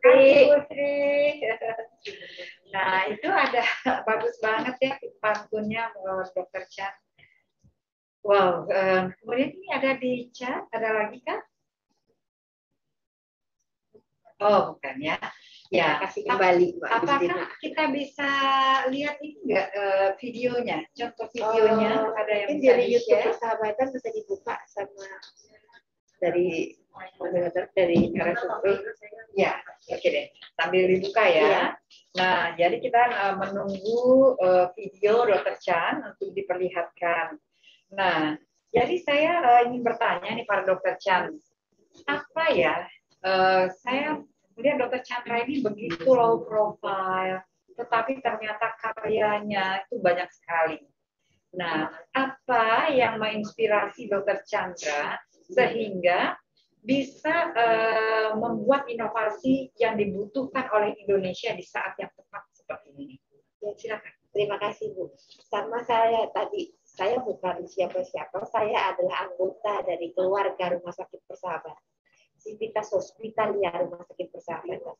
Bu Sri. Nah itu ada bagus banget ya pantunnya Dokter Chan. Wow, kemudian ini ada di chat, ada lagi kan? Oh bukan ya. Ya, kasih kembali Mbak. Apakah kita bisa lihat ini enggak videonya? Contoh videonya ada yang bisa dari YouTube di-share? Persahabatan bisa dibuka sama dari RSUP. Ya, oke deh. Sambil dibuka ya. Nah, jadi kita menunggu video Dr. Chan untuk diperlihatkan. Nah, jadi saya ingin bertanya nih para Dr. Chan, apa ya? Saya melihat Dr. Chandra ini begitu low profile, tetapi ternyata karyanya itu banyak sekali. Nah, apa yang menginspirasi Dr. Chandra sehingga bisa membuat inovasi yang dibutuhkan oleh Indonesia di saat yang tepat seperti ini? Ya, silakan. Terima kasih Bu. Sama saya tadi, saya bukan siapa-siapa, saya adalah anggota dari keluarga Rumah Sakit Persahabatan. Civitas Hospitalia Rumah Sakit Persahabatan.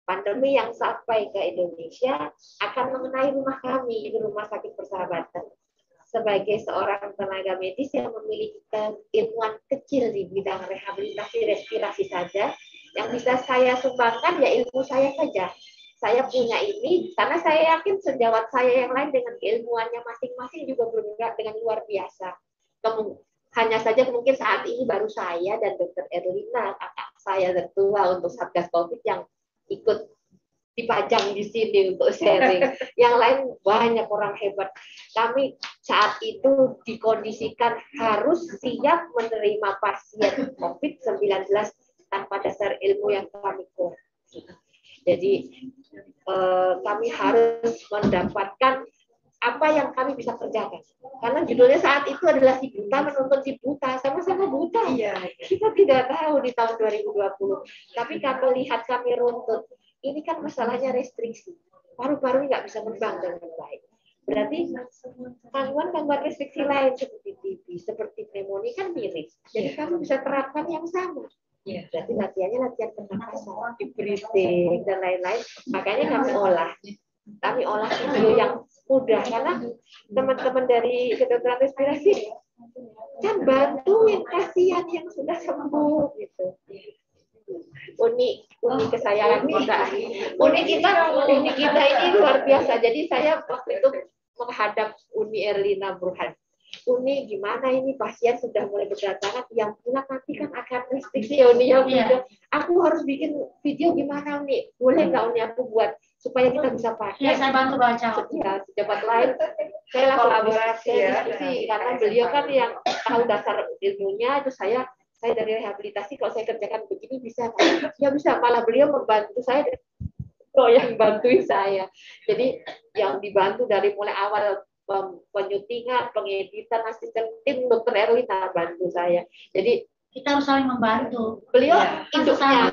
Pandemi yang sampai ke Indonesia akan mengenai rumah kami di Rumah Sakit Persahabatan. Sebagai seorang tenaga medis yang memiliki keilmuan kecil di bidang rehabilitasi respirasi saja, yang bisa saya sumbangkan ya ilmu saya saja. Saya punya ini karena saya yakin sejawat saya yang lain dengan keilmuannya masing-masing juga bergerak dengan luar biasa. Hanya saja mungkin saat ini baru saya dan Dr. Erlina, kakak saya tertua untuk Satgas COVID yang ikut dipajang di sini untuk sharing. Yang lain banyak orang hebat. Kami saat itu dikondisikan harus siap menerima pasien COVID-19 tanpa dasar ilmu yang kami kuat. Jadi kami harus mendapatkan apa yang kami bisa kerjakan. Karena judulnya saat itu adalah si buta menuntut si buta, sama-sama buta. Iya. Kita tidak tahu di tahun 2020. Tapi kami lihat kami runtut. Ini kan masalahnya restriksi. Paru-paru nggak bisa terbang dengan baik. Berarti gangguan-gangguan restriksi lain seperti TB, seperti pneumonia kan mirip. Jadi kami bisa terapkan yang sama. Ya, berarti latihannya latihan pernapasan, deep breathing dan lain-lain. Makanya kami olah video yang mudah karena teman-teman dari kedokteran respirasi kan bantuin kasihan yang sudah sembuh gitu. Uni kesayangan kita, uni kita ini luar biasa. Jadi saya waktu itu menghadap Uni Erlina Burhan. Uni gimana ini pasien sudah mulai berdatangan, yang pulang nanti kan akan restriksi ya Uni ya. Aku harus bikin video gimana Uni, boleh nggak Uni aku buat supaya kita bisa pakai. Ya, saya bantu baca. Ya, sejawat lain saya langsung kolaborasi diskusi karena beliau kan yang tahu dasar ilmunya, itu saya dari rehabilitasi kalau saya kerjakan begini bisa, ya bisa, malah beliau membantu saya. Yang bantuin saya. Jadi yang dibantu dari mulai awal penyutingan, pengeditan, asisten tim Dr. Erlina bantu saya. Jadi kita harus saling membantu. Beliau induknya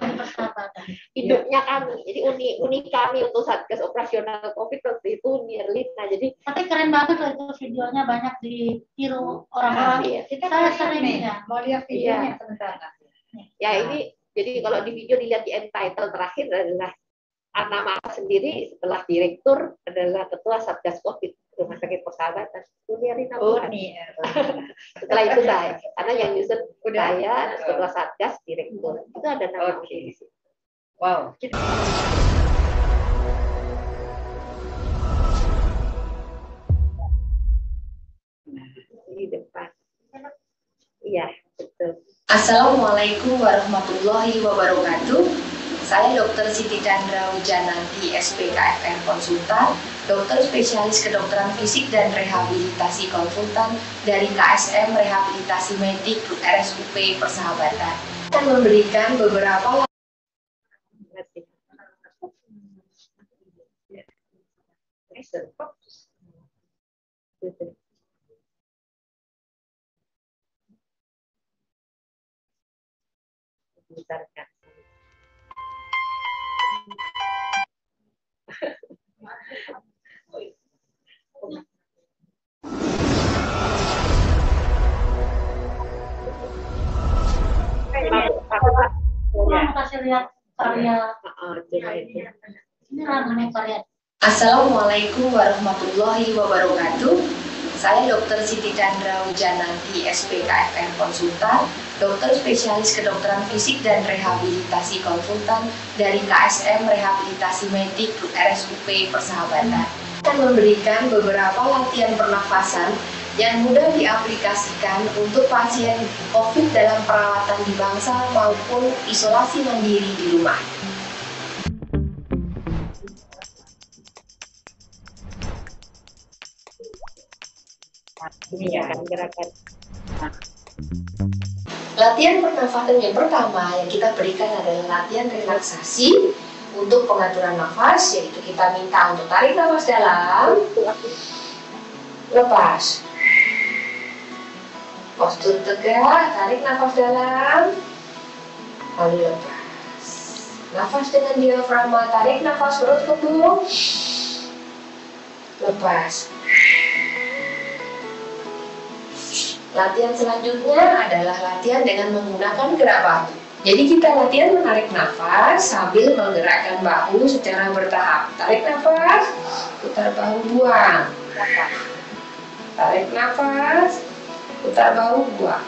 kami. Jadi uni kami untuk Satgas Operasional COVID waktu itu Uni Erlina. Jadi tapi keren banget loh itu videonya, banyak ditiru orang-orang. Iya. Saya sering ya. Mau lihat videonya sebentar. Ya ini jadi kalau di video dilihat di end title terakhir adalah nama sendiri, setelah direktur adalah ketua Satgas COVID Rumah Sakit Persahabatan, Uni Erlina. Setelah itu saya, karena yang nyusun saya, ketua Satgas, direktur. Itu ada nama di situ. Wow. Di depan. Iya, betul. Assalamualaikum warahmatullahi wabarakatuh. Saya Dr. Siti Chandra Wijananti, SPKFR Konsultan, dokter spesialis kedokteran fisik dan rehabilitasi konsultan dari KSM Rehabilitasi Medik RSUP Persahabatan. Akan memberikan beberapa Kurang kasih lihat karya. Ini namanya karya. Assalamualaikum warahmatullahi wabarakatuh. Saya Dr. Siti Chandra Wijananti, SPKFR Konsultan, dokter spesialis kedokteran fisik dan rehabilitasi konsultan dari KSM Rehabilitasi Medik RSUP Persahabatan. Akan memberikan beberapa latihan pernafasan yang mudah diaplikasikan untuk pasien COVID dalam perawatan di bangsal maupun isolasi mandiri di rumah. Ini akan gerakan. Latihan pernafasan yang pertama yang kita berikan adalah latihan relaksasi untuk pengaturan nafas, yaitu kita minta untuk tarik nafas dalam, lepas. Postur tegak, tarik nafas dalam, lalu lepas. Nafas dengan diafragma, tarik nafas perut kembung, lepas. Latihan selanjutnya adalah latihan dengan menggunakan gerak bahu. Jadi kita latihan menarik nafas sambil menggerakkan bahu secara bertahap. Tarik nafas, putar bahu, buang. Tarik nafas, putar bahu, buang.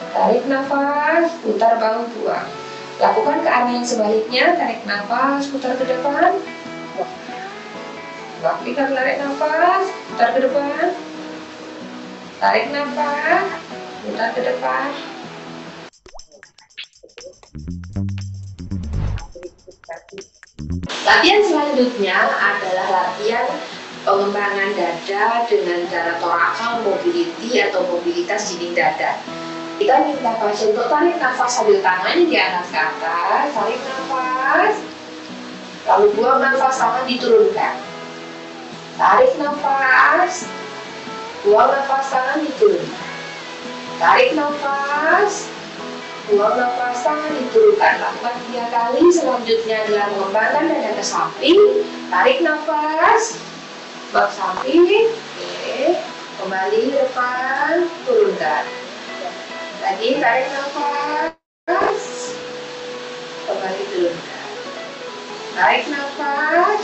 Tarik nafas, putar bahu, buang. Lakukan ke arah yang sebaliknya. Tarik nafas, putar ke depan. Kita tarik nafas, putar ke depan. Tarik nafas, putar ke depan. Latihan selanjutnya adalah latihan pengembangan dada dengan dada torakal mobility atau mobilitas dinding dada. Kita minta pasien untuk tarik nafas sambil tangannya di atas ke atas, tarik nafas, lalu buang nafas, tangan diturunkan. Tarik nafas, buang nafas, tangan diturunkan. Tarik nafas, buang nafas, tangan diturunkan. Lakukan 3 kali. Selanjutnya adalah mengembangkan dada ke samping. Tarik nafas, bak samping. Oke. Kembali ke depan, turunkan. Lagi tarik nafas, kembali turunkan. Tarik nafas,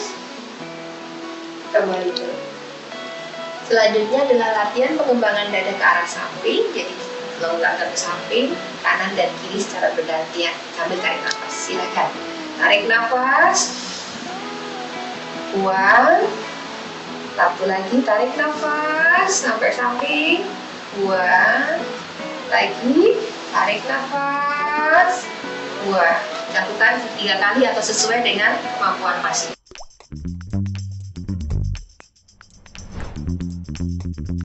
kembali turun. Selanjutnya adalah latihan pengembangan dada ke arah samping. Jadi longgarkan ke samping, kanan dan kiri secara bergantian sambil tarik nafas. Silakan. Tarik nafas, buang. Satu lagi, tarik nafas sampai samping, buang. Lagi, tarik nafas, buang. Lakukan 3 kali atau sesuai dengan kemampuan masing.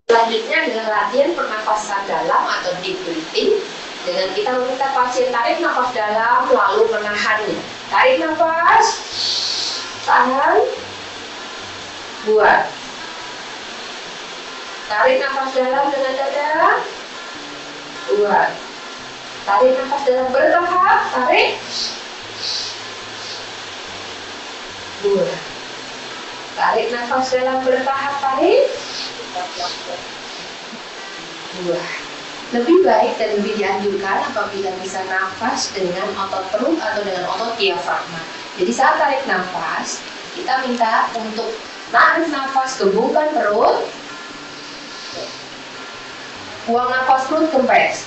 Selanjutnya adalah latihan pernafasan dalam atau deep breathing. Dengan kita meminta pasien tarik nafas dalam lalu menahannya. Tarik nafas, tahan, buang. Tarik nafas dalam dengan dada, buang. Tarik nafas dalam bertahap, tarik, buang. Tarik nafas dalam bertahap, tarik, buang. Lebih baik dan lebih dianjurkan apabila bisa nafas dengan otot perut atau dengan otot diafragma. Jadi saat tarik nafas, kita minta untuk tarik nafas, gembungkan perut, buang nafas, perut kempes.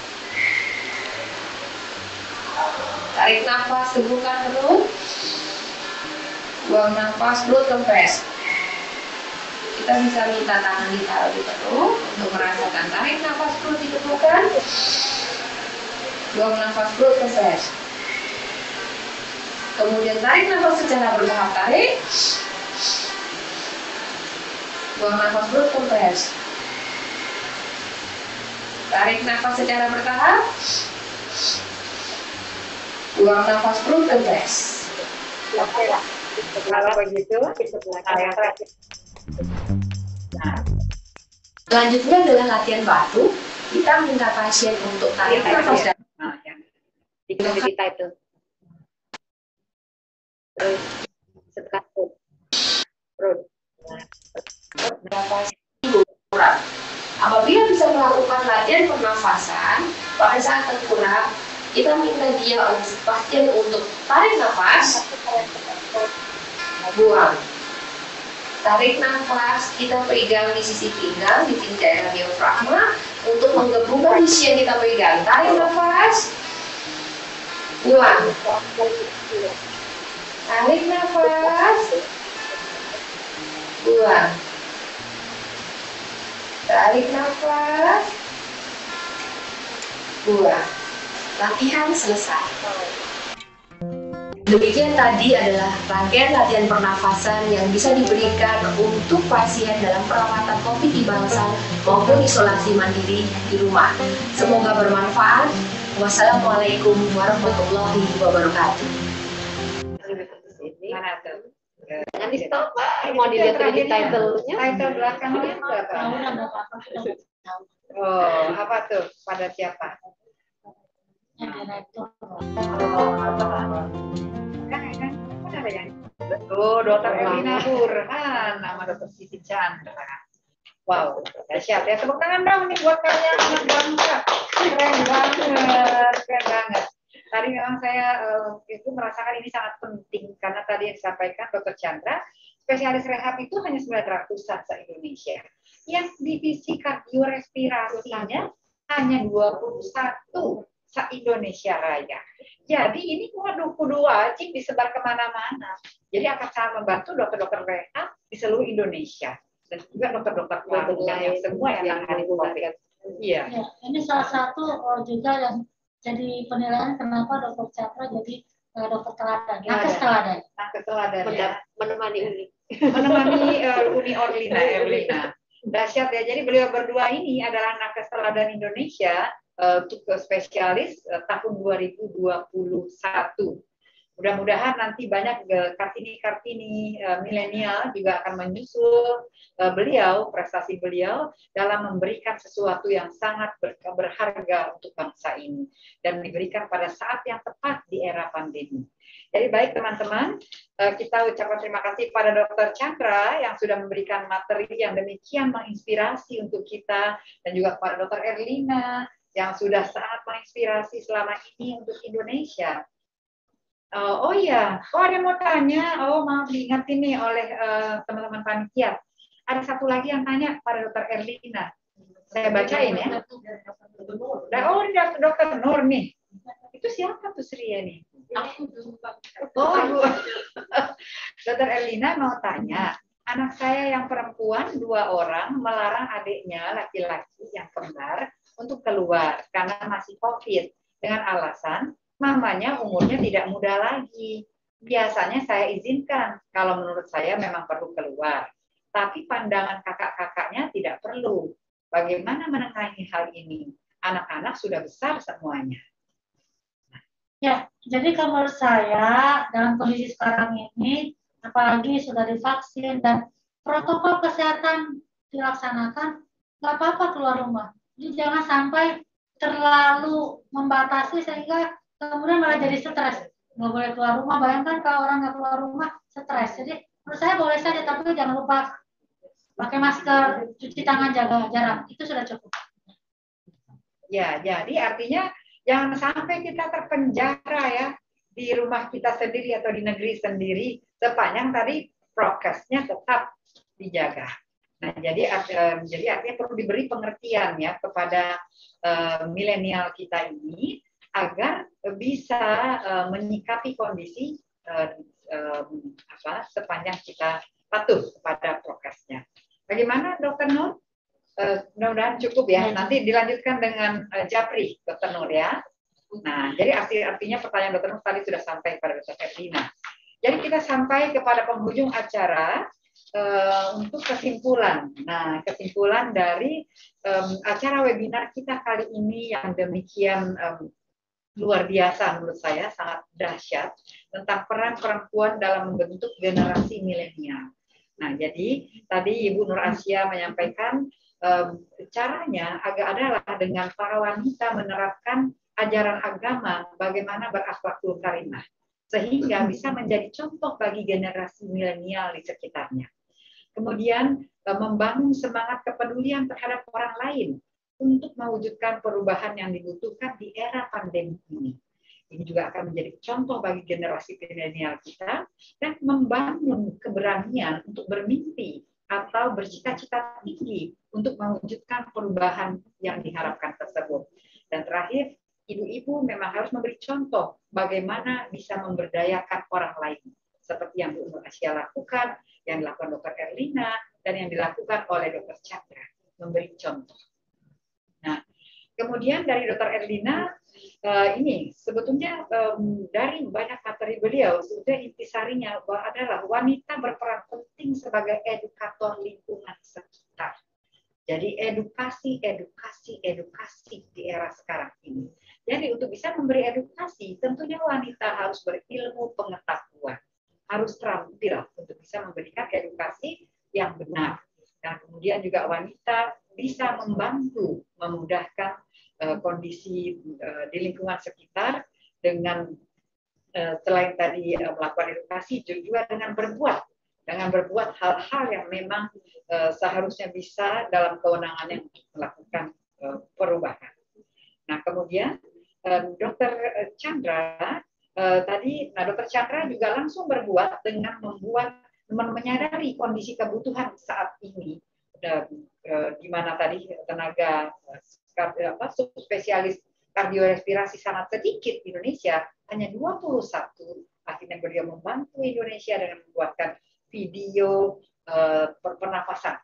Tarik nafas, gembungkan perut, buang nafas, perut kempes. Kita bisa minta tangan ditaruh di perut untuk merasakan tarik nafas, perut ditemukan, buang nafas, perut kempes. Kemudian tarik nafas secara bertahap, tarik, buang nafas, perut kempes. Tarik nafas secara bertahap, buang nafas, perut kempes. Oke lah. Kalau begitu, saya terakhir. Selanjutnya adalah latihan batu. Kita minta pasien untuk tarik nafas dalam. Dikit kita itu. Terus setelah perut. Nafas kurang. Apabila bisa melakukan latihan pernafasan pada saat terkurang, kita minta dia pasien untuk tarik nafas, buang. Tarik nafas, kita pegang di sisi pinggang, di daerah diafragma untuk menggabungkan isi yang kita pegang. Tarik nafas, buang. Tarik nafas, buang. Tarik nafas, buang. Latihan selesai. Demikian tadi adalah rangkaian latihan pernafasan yang bisa diberikan untuk pasien dalam perawatan COVID di bangsal maupun isolasi mandiri di rumah. Semoga bermanfaat. Wassalamualaikum warahmatullahi wabarakatuh. Mana tuh? Jangan di stop, mau dilihat di title-nya. Title belakangnya itu apa? Oh, apa tuh? Pada siapa? Yang direktur. Oh, kan ada yang Betul, Dokter Erlina Burhan, nama Dokter Siti Chandra. Wow, dahsyat ya. Tepuk tangan dong nih buat kalian anak bangsa. Keren banget, keren banget. Tadi memang saya itu merasakan ini sangat penting karena tadi yang disampaikan Dokter Chandra, spesialis rehab itu hanya 900-an se-Indonesia. Yang divisi kardiorespirasinya hanya 21 se-Indonesia Raya. Jadi ini kudu wajib disebar kemana-mana. Jadi akan sangat membantu dokter-dokter rehab di seluruh Indonesia. Dan juga dokter-dokter kandungan yang semua yang menangani COVID. Iya. Ya, ini salah satu juga yang jadi penilaian kenapa Dokter Chandra jadi dokter teladan. Nakes teladan. Nakes teladan ya. Menemani Uni. Menemani Uni Erlina. Dahsyat ya. Jadi beliau berdua ini adalah nakes teladan Indonesia untuk spesialis tahun 2021. Mudah-mudahan nanti banyak Kartini milenial juga akan menyusul beliau, prestasi beliau dalam memberikan sesuatu yang sangat berharga untuk bangsa ini dan diberikan pada saat yang tepat di era pandemi. Jadi baik teman-teman, kita ucapkan terima kasih pada Dokter Chandra yang sudah memberikan materi yang demikian menginspirasi untuk kita dan juga kepada Dokter Erlina yang sudah sangat menginspirasi selama ini untuk Indonesia. Oh iya, ada yang mau tanya? Oh maaf diingatin nih oleh teman-teman panitia. Ada satu lagi yang tanya pada Dokter Erlina. Saya bacain ya. Oh, Dokter Nur nih. Itu siapa tuh Sri nih? Oh, Bu. Dokter Erlina mau tanya. Anak saya yang perempuan 2 orang melarang adiknya laki-laki yang kembar untuk keluar karena masih COVID dengan alasan mamanya umurnya tidak muda lagi. Biasanya saya izinkan kalau menurut saya memang perlu keluar. Tapi pandangan kakak-kakaknya tidak perlu. Bagaimana menengahi hal ini? Anak-anak sudah besar semuanya. Ya, jadi kalau menurut saya dalam kondisi sekarang ini, apalagi sudah divaksin dan protokol kesehatan dilaksanakan, nggak apa-apa keluar rumah. Jadi jangan sampai terlalu membatasi sehingga kemudian malah jadi stres. Nggak boleh keluar rumah. Bayangkan kalau orang nggak keluar rumah, stres. Jadi menurut saya boleh saja, tapi jangan lupa pakai masker, cuci tangan, jaga jarak. Itu sudah cukup. Ya, jadi artinya jangan sampai kita terpenjara ya di rumah kita sendiri atau di negeri sendiri sepanjang tadi prokesnya tetap dijaga. Nah, jadi artinya perlu diberi pengertian ya kepada milenial kita ini agar bisa menyikapi kondisi sepanjang kita patuh kepada prokesnya. Bagaimana Dokter Nur? Mudah-mudahan cukup ya. Nanti dilanjutkan dengan Japri, Dokter Nur ya. Nah, jadi artinya pertanyaan Dokter Nur tadi sudah sampai pada Dokter Erlina. Jadi kita sampai kepada penghujung acara untuk kesimpulan. Nah, kesimpulan dari acara webinar kita kali ini yang demikian luar biasa menurut saya, sangat dahsyat tentang peran perempuan dalam membentuk generasi milenial. Nah, jadi tadi Ibu Nur Asia menyampaikan caranya adalah dengan para wanita menerapkan ajaran agama bagaimana berakhlakul karimah sehingga bisa menjadi contoh bagi generasi milenial di sekitarnya. Kemudian membangun semangat kepedulian terhadap orang lain untuk mewujudkan perubahan yang dibutuhkan di era pandemi ini. Ini juga akan menjadi contoh bagi generasi milenial kita dan membangun keberanian untuk bermimpi atau bercita-cita tinggi untuk mewujudkan perubahan yang diharapkan tersebut. Dan terakhir, ibu-ibu memang harus memberi contoh bagaimana bisa memberdayakan orang lain. Seperti yang Bu Nur Asia lakukan, yang dilakukan Dokter Erlina, dan yang dilakukan oleh Dokter Chandra. Memberi contoh. Nah, kemudian dari Dokter Erlina, ini sebetulnya dari banyak materi beliau sudah intisarinya adalah wanita berperan penting sebagai edukator lingkungan sekitar. Jadi edukasi di era sekarang ini. Jadi untuk bisa memberi edukasi, tentunya wanita harus berilmu pengetahuan, harus terampil untuk bisa memberikan edukasi yang benar. Dan kemudian juga wanita bisa membantu memudahkan kondisi di lingkungan sekitar dengan selain tadi melakukan edukasi juga dengan berbuat hal-hal yang memang seharusnya bisa dalam kewenangannya untuk melakukan perubahan. Nah, kemudian Dr. Chandra Dr. Chandra juga langsung berbuat dengan menyadari kondisi kebutuhan saat ini, di mana tadi tenaga spesialis kardiorespirasi sangat sedikit di Indonesia, hanya 21. Akhirnya beliau membantu Indonesia dengan membuatkan video pernafasan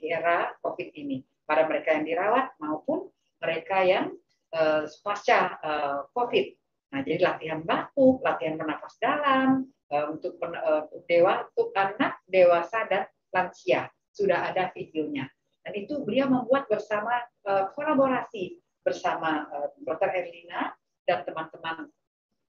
di era COVID ini pada mereka yang dirawat maupun mereka yang pasca COVID. Nah, jadi latihan batuk, latihan bernafas dalam untuk anak, dewasa, dan lansia sudah ada videonya. Dan itu beliau membuat bersama kolaborasi bersama Dr. Erlina dan teman-teman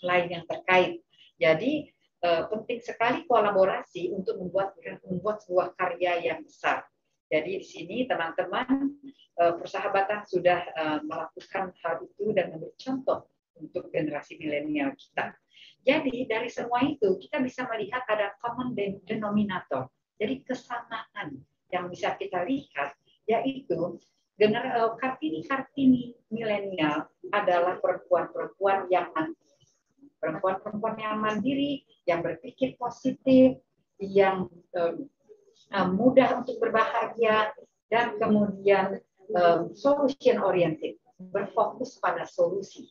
lain yang terkait. Jadi penting sekali kolaborasi untuk membuat sebuah karya yang besar. Jadi di sini teman-teman persahabatan sudah melakukan hal itu dan memberi contoh untuk generasi milenial kita. Jadi dari semua itu kita bisa melihat ada common denominator. Jadi kesamaan yang bisa kita lihat yaitu Kartini milenial adalah perempuan-perempuan yang mandiri. Perempuan-perempuan yang mandiri, yang berpikir positif, yang mudah untuk berbahagia, dan kemudian solution oriented, berfokus pada solusi.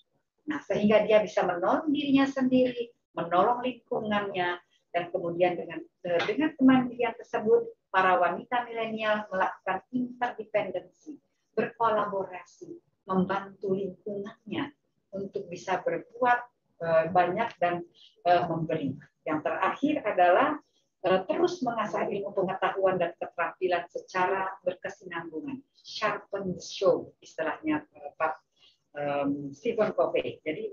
Nah, sehingga dia bisa menolong dirinya sendiri, menolong lingkungannya, dan kemudian dengan kemandirian tersebut, para wanita milenial melakukan interdependensi, berkolaborasi, membantu lingkungannya untuk bisa berbuat banyak dan memberi. Yang terakhir adalah terus mengasah ilmu pengetahuan dan keterampilan secara berkesinambungan. Sharpen the show, istilahnya Pak Stephen Covey. Jadi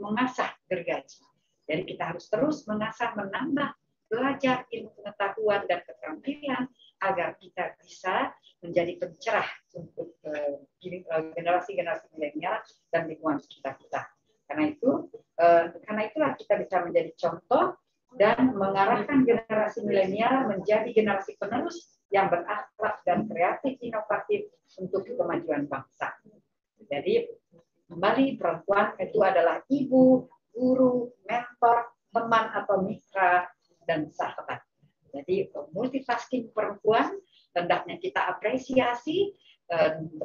mengasah gergaji. Jadi kita harus terus mengasah, menambah, belajar ilmu pengetahuan dan keterampilan agar kita bisa menjadi pencerah untuk generasi-generasi milenial dan lingkungan sekitar kita. Karena itulah kita bisa menjadi contoh dan mengarahkan generasi milenial menjadi generasi penerus yang berakhlak dan kreatif inovatif untuk kemajuan bangsa. Jadi kembali perempuan itu adalah ibu, guru, mentor, teman atau mitra, dan sahabat. Jadi multitasking perempuan hendaknya kita apresiasi.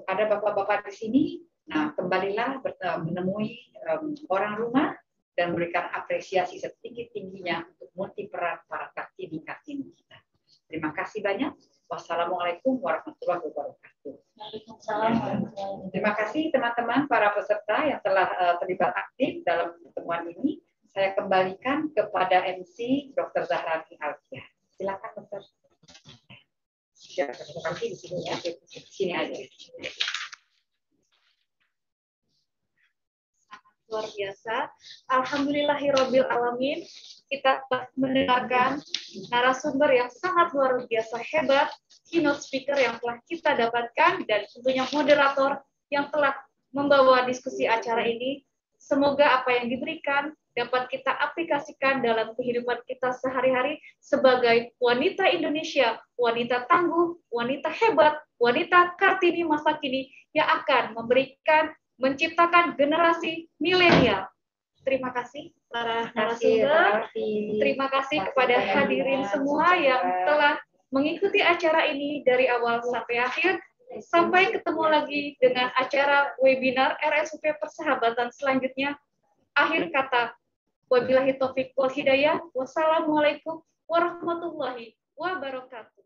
Ada bapak-bapak di sini. Nah, kembalilah menemui orang rumah dan memberikan apresiasi setinggi-tingginya untuk multiperan para kartini kita. Terima kasih banyak. Wassalamualaikum warahmatullahi wabarakatuh. Terima kasih teman-teman para peserta yang telah terlibat aktif dalam pertemuan ini. Saya kembalikan kepada MC Dr. Zahrani Alfiah. Silakan Dokter. Di sini ya. Di sini aja. Luar biasa. Alhamdulillahirabbil alamin. Kita mendengarkan narasumber yang sangat luar biasa hebat, keynote speaker yang telah kita dapatkan, dan tentunya moderator yang telah membawa diskusi acara ini. Semoga apa yang diberikan dapat kita aplikasikan dalam kehidupan kita sehari-hari sebagai wanita Indonesia, wanita tangguh, wanita hebat, wanita Kartini masa kini yang akan menciptakan generasi milenial. Terima kasih para narasumber. Terima kasih kepada hadirin semua yang telah mengikuti acara ini dari awal sampai akhir. Sampai ketemu lagi dengan acara webinar RSUP Persahabatan selanjutnya. Akhir kata, wabillahi taufiq wal hidayah. Wassalamualaikum warahmatullahi wabarakatuh.